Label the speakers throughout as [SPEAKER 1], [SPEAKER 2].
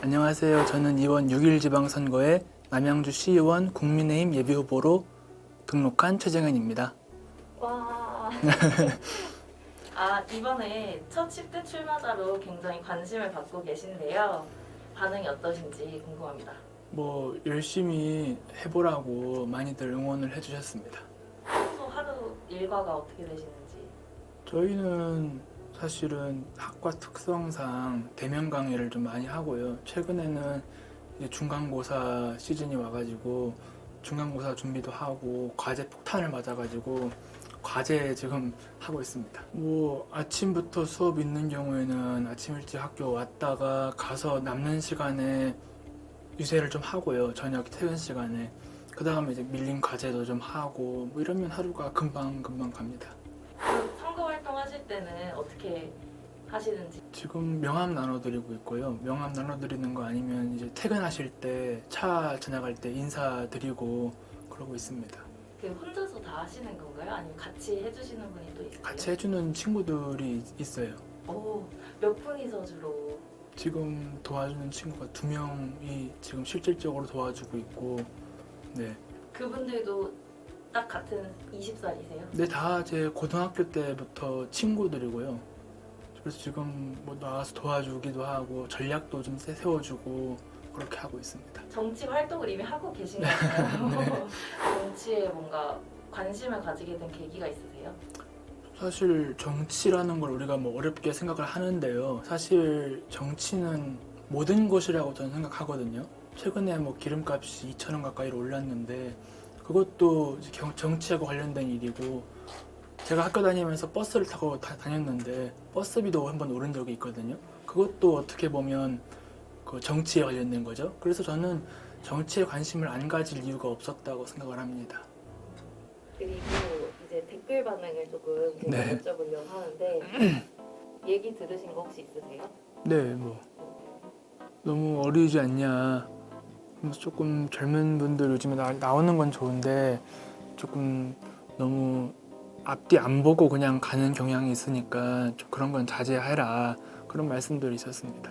[SPEAKER 1] 안녕하세요. 저는 이번 6.1 지방선거에 남양주 시의원 국민의힘 예비후보로 등록한 최정현입니다.
[SPEAKER 2] 와. 이번에 첫 10대 출마자로 굉장히 관심을 받고 계신데요. 반응이 어떠신지 궁금합니다.
[SPEAKER 1] 열심히 해보라고 많이들 응원을 해주셨습니다.
[SPEAKER 2] 평소 하루 일과가 어떻게 되시는지.
[SPEAKER 1] 저희는 사실은 학과 특성상 대면 강의를 좀 많이 하고요. 최근에는 이제 중간고사 시즌이 와가지고 중간고사 준비도 하고 과제 폭탄을 맞아가지고 과제 지금 하고 있습니다. 아침부터 수업 있는 경우에는 아침 일찍 학교 왔다가 가서 남는 시간에 유세를 좀 하고요. 저녁 퇴근 시간에. 그 다음에 이제 밀린 과제도 좀 하고 이러면 하루가 금방 갑니다.
[SPEAKER 2] 선거 활동하실 때는 어떻게 하시는지.
[SPEAKER 1] 지금 명함 나눠드리고 있고요. 명함 나눠드리는 거 아니면 이제 퇴근하실 때 차 지나갈 때 인사드리고 그러고 있습니다.
[SPEAKER 2] 혼자서 다 하시는 건가요? 아니면 같이 해주시는 분이 또 있어요?
[SPEAKER 1] 같이 해주는 친구들이 있어요.
[SPEAKER 2] 몇 분이서 주로?
[SPEAKER 1] 지금 도와주는 친구가 2명이 지금 실질적으로 도와주고 있고, 네.
[SPEAKER 2] 그분들도 딱 같은 20살이세요?
[SPEAKER 1] 네, 다 제 고등학교 때부터 친구들이고요. 그래서 지금 나와서 도와주기도 하고 전략도 좀 세워주고 그렇게 하고 있습니다.
[SPEAKER 2] 정치 활동을 이미 하고 계신 거잖아요.
[SPEAKER 1] 네.
[SPEAKER 2] 정치에 뭔가 관심을 가지게 된 계기가 있으세요?
[SPEAKER 1] 사실 정치라는 걸 우리가 어렵게 생각을 하는데요. 사실 정치는 모든 것이라고 저는 생각하거든요. 최근에 기름값이 2,000원 가까이로 올랐는데 그것도 이제 정치하고 관련된 일이고, 제가 학교 다니면서 버스를 타고 다녔는데 버스비도 한번 오른 적이 있거든요. 그것도 어떻게 보면 그 정치에 관련된 거죠. 그래서 저는 정치에 관심을 안 가질 이유가 없었다고 생각을 합니다.
[SPEAKER 2] 그리고 이제 댓글 반응을 조금 제가
[SPEAKER 1] 네.
[SPEAKER 2] 여쭤보려고 하는데 얘기 들으신 거 혹시 있으세요?
[SPEAKER 1] 네, 너무 어리지 않냐. 조금 젊은 분들 요즘에 나오는 건 좋은데 조금 너무 앞뒤 안 보고 그냥 가는 경향이 있으니까 좀 그런 건 자제해라. 그런 말씀들이 있었습니다.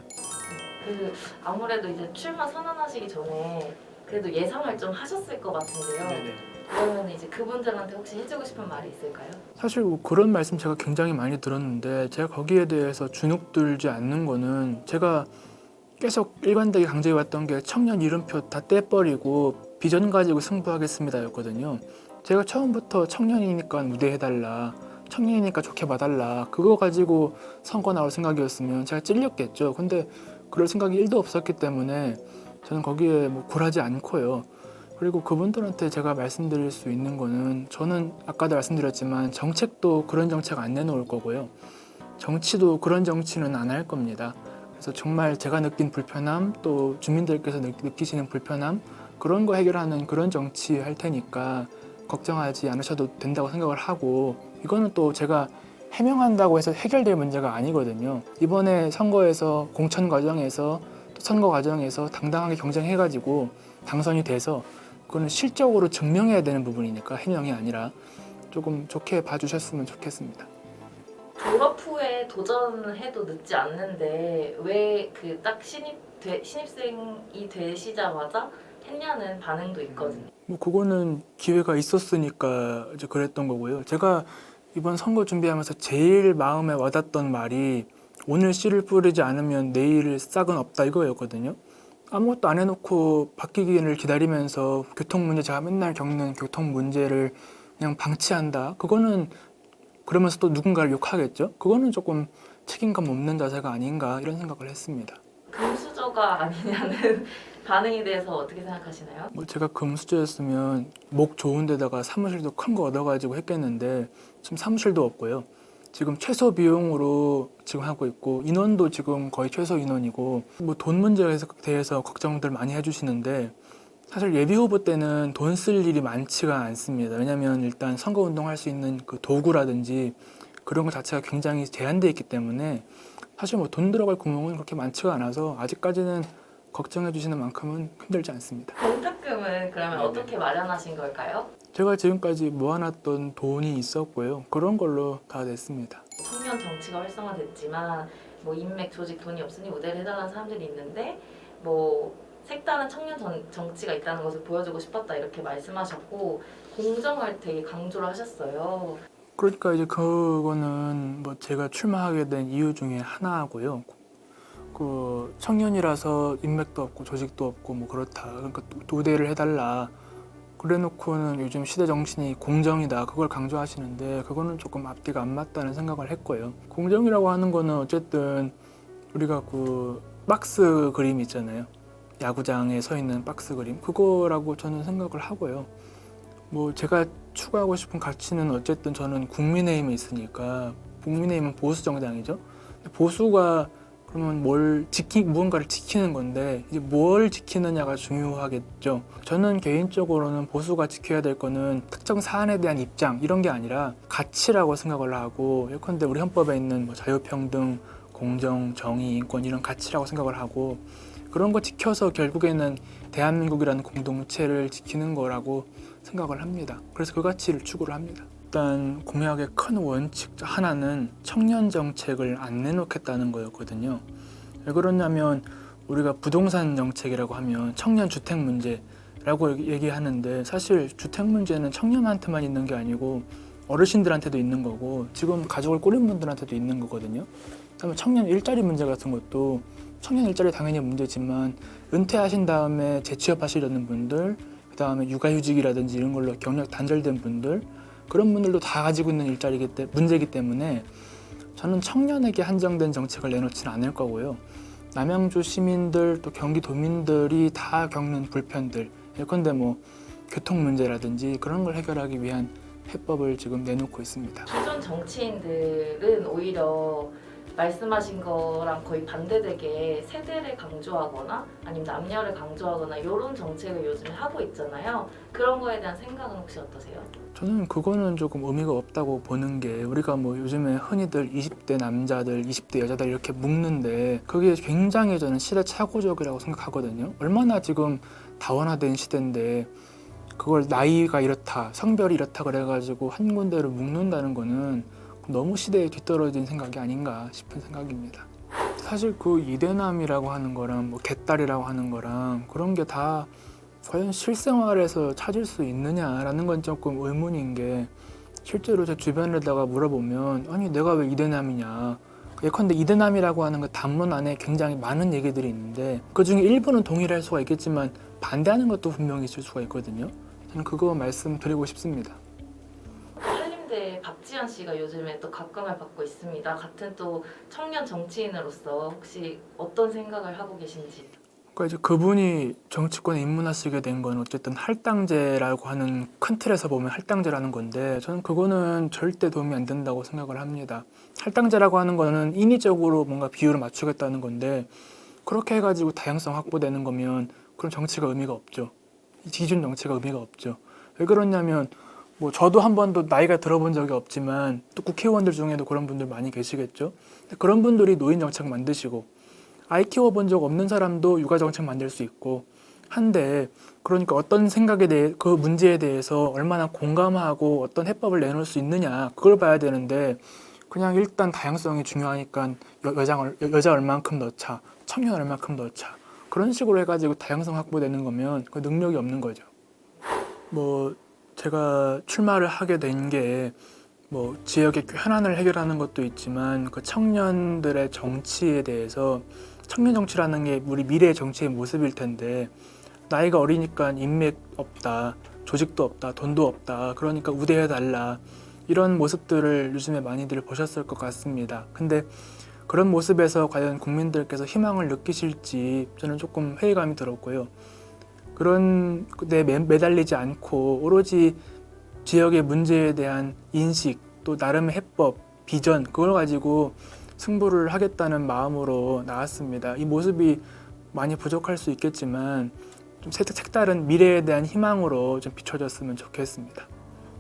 [SPEAKER 2] 아무래도 이제 출마 선언하시기 전에 그래도 예상을 좀 하셨을 것 같은데요.
[SPEAKER 1] 네네.
[SPEAKER 2] 그러면 이제 그분들한테 혹시 해주고 싶은 말이 있을까요?
[SPEAKER 1] 사실 그런 말씀 제가 굉장히 많이 들었는데 제가 거기에 대해서 주눅들지 않는 거는, 제가 계속 일관되게 강조해왔던 게 청년 이름표 다 떼버리고 비전 가지고 승부하겠습니다 였거든요. 제가 처음부터 청년이니까 무대해달라, 청년이니까 좋게 봐달라, 그거 가지고 선거 나올 생각이었으면 제가 찔렸겠죠. 근데 그럴 생각이 1도 없었기 때문에 저는 거기에 굴하지 않고요. 그리고 그분들한테 제가 말씀드릴 수 있는 거는, 저는 아까도 말씀드렸지만 정책도 그런 정책 안 내놓을 거고요. 정치도 그런 정치는 안 할 겁니다. 그래서 정말 제가 느낀 불편함, 또 주민들께서 느끼시는 불편함, 그런 거 해결하는 그런 정치 할 테니까 걱정하지 않으셔도 된다고 생각을 하고, 이거는 또 제가 해명한다고 해서 해결될 문제가 아니거든요. 이번에 선거에서 공천 과정에서 또 선거 과정에서 당당하게 경쟁해가지고 당선이 돼서 그거는 실적으로 증명해야 되는 부분이니까 해명이 아니라 조금 좋게 봐주셨으면 좋겠습니다.
[SPEAKER 2] 졸업 후에 도전해도 늦지 않는데 왜 딱 신입생이 되시자마자 했냐는 반응도 있거든요.
[SPEAKER 1] 그거는 기회가 있었으니까 이제 그랬던 거고요. 제가 이번 선거 준비하면서 제일 마음에 와닿던 말이, 오늘 씨를 뿌리지 않으면 내일 싹은 없다, 이거였거든요. 아무것도 안 해놓고 바뀌기를 기다리면서 교통 문제, 제가 맨날 겪는 교통 문제를 그냥 방치한다. 그거는, 그러면서 또 누군가를 욕하겠죠. 그거는 조금 책임감 없는 자세가 아닌가, 이런 생각을 했습니다.
[SPEAKER 2] 금수저가 아니냐는 반응에 대해서 어떻게 생각하시나요?
[SPEAKER 1] 제가 금수저였으면 목 좋은 데다가 사무실도 큰 거 얻어가지고 했겠는데 지금 사무실도 없고요. 지금 최소 비용으로 지금 하고 있고, 인원도 지금 거의 최소 인원이고, 돈 문제에 대해서 걱정들 많이 해주시는데, 사실 예비 후보 때는 돈 쓸 일이 많지가 않습니다. 왜냐하면 일단 선거 운동할 수 있는 그 도구라든지 그런 것 자체가 굉장히 제한되어 있기 때문에 사실 돈 들어갈 구멍은 그렇게 많지가 않아서 아직까지는 걱정해 주시는 만큼은 힘들지 않습니다.
[SPEAKER 2] 공탁금은 그러면
[SPEAKER 1] 네네.
[SPEAKER 2] 어떻게 마련하신 걸까요?
[SPEAKER 1] 제가 지금까지 모아놨던 돈이 있었고요. 그런 걸로 다 냈습니다.
[SPEAKER 2] 청년 정치가 활성화됐지만 인맥, 조직, 돈이 없으니 무대를 해달라는 사람들이 있는데 뭐 색다른 청년 정치가 있다는 것을 보여주고 싶었다 이렇게 말씀하셨고 공정을 되게 강조를 하셨어요.
[SPEAKER 1] 그러니까 이제 그거는 뭐 제가 출마하게 된 이유 중에 하나고요. 그 청년이라서 인맥도 없고 조직도 없고 뭐 그렇다. 그러니까 도대를 해달라. 그래놓고는 요즘 시대 정신이 공정이다. 그걸 강조하시는데 그거는 조금 앞뒤가 안 맞다는 생각을 했고요. 공정이라고 하는 거는 어쨌든 우리가 그 박스 그림 있잖아요. 야구장에 서 있는 박스 그림. 그거라고 저는 생각을 하고요. 뭐 제가 추구하고 싶은 가치는 어쨌든 저는 국민의힘에 있으니까 국민의힘은 보수 정당이죠. 보수가 그러면 무언가를 지키는 건데 이제 뭘 지키느냐가 중요하겠죠. 저는 개인적으로는 보수가 지켜야 될 거는 특정 사안에 대한 입장 이런 게 아니라 가치라고 생각을 하고 예컨대 우리 헌법에 있는 뭐 자유평등, 공정, 정의, 인권 이런 가치라고 생각을 하고 그런 거 지켜서 결국에는 대한민국이라는 공동체를 지키는 거라고 생각을 합니다. 그래서 그 가치를 추구를 합니다. 일단 공약의 큰 원칙 하나는 청년 정책을 안 내놓겠다는 거였거든요. 왜 그러냐면 우리가 부동산 정책이라고 하면 청년 주택 문제라고 얘기하는데 사실 주택 문제는 청년한테만 있는 게 아니고 어르신들한테도 있는 거고 지금 가족을 꾸린 분들한테도 있는 거거든요. 그다음에 청년 일자리 문제 같은 것도 청년 일자리 당연히 문제지만 은퇴하신 다음에 재취업하시려는 분들 그다음에 육아휴직이라든지 이런 걸로 경력 단절된 분들 그런 분들도 다 가지고 있는 문제이기 때문에 저는 청년에게 한정된 정책을 내놓지는 않을 거고요. 남양주 시민들 또 경기도민들이 다 겪는 불편들 예컨대 뭐 교통 문제라든지 그런 걸 해결하기 위한 해법을 지금 내놓고 있습니다.
[SPEAKER 2] 기존 정치인들은 오히려 말씀하신 거랑 거의 반대되게 세대를 강조하거나 아니면 남녀를 강조하거나 이런 정책을 요즘에 하고 있잖아요. 그런 거에 대한 생각은 혹시 어떠세요?
[SPEAKER 1] 저는 그거는 조금 의미가 없다고 보는 게 우리가 뭐 요즘에 흔히들 20대 남자들, 20대 여자들 이렇게 묶는데 그게 굉장히 저는 시대착오적이라고 생각하거든요. 얼마나 지금 다원화된 시대인데 그걸 나이가 이렇다, 성별이 이렇다 그래가지고 한 군데로 묶는다는 거는 너무 시대에 뒤떨어진 생각이 아닌가 싶은 생각입니다. 사실 그 이대남이라고 하는 거랑 뭐 개딸이라고 하는 거랑 그런 게 다 과연 실생활에서 찾을 수 있느냐라는 건 조금 의문인 게 실제로 제 주변에다가 물어보면 아니 내가 왜 이대남이냐 예컨대 이대남이라고 하는 그 단문 안에 굉장히 많은 얘기들이 있는데 그중에 일부는 동일할 수가 있겠지만 반대하는 것도 분명히 있을 수가 있거든요. 저는 그거 말씀드리고 싶습니다.
[SPEAKER 2] 한림대 박지현 씨가 요즘에 또 각광을 받고 있습니다. 같은 또 청년 정치인으로서 혹시 어떤 생각을 하고 계신지.
[SPEAKER 1] 그러니까 이제 그분이 정치권에 입문하시게 된 건 어쨌든 할당제라고 하는 큰 틀에서 보면 할당제라는 건데 저는 그거는 절대 도움이 안 된다고 생각을 합니다. 할당제라고 하는 거는 인위적으로 뭔가 비율을 맞추겠다는 건데 그렇게 해가지고 다양성 확보되는 거면 그런 정치가 의미가 없죠. 기존 정치가 의미가 없죠. 왜 그러냐면 뭐 저도 한 번도 나이가 들어본 적이 없지만 또 국회의원들 중에도 그런 분들 많이 계시겠죠. 그런 분들이 노인 정책 만드시고 아이 키워본 적 없는 사람도 육아 정책 만들 수 있고 한데 그러니까 어떤 생각에 대해 그 문제에 대해서 얼마나 공감하고 어떤 해법을 내놓을 수 있느냐 그걸 봐야 되는데 그냥 일단 다양성이 중요하니까 여자 얼만큼 넣자 청년 얼만큼 넣자 그런 식으로 해가지고 다양성 확보되는 거면 그 능력이 없는 거죠. 뭐 제가 출마를 하게 된 게 뭐 지역의 현안을 해결하는 것도 있지만 그 청년들의 정치에 대해서 청년 정치라는 게 우리 미래의 정치의 모습일 텐데 나이가 어리니까 인맥 없다, 조직도 없다, 돈도 없다. 그러니까 우대해달라. 이런 모습들을 요즘에 많이들 보셨을 것 같습니다. 근데 그런 모습에서 과연 국민들께서 희망을 느끼실지 저는 조금 회의감이 들었고요. 그런 데 매달리지 않고 오로지 지역의 문제에 대한 인식, 또 나름의 해법, 비전 그걸 가지고 승부를 하겠다는 마음으로 나왔습니다. 이 모습이 많이 부족할 수 있겠지만 좀 색다른 미래에 대한 희망으로 좀 비춰졌으면 좋겠습니다.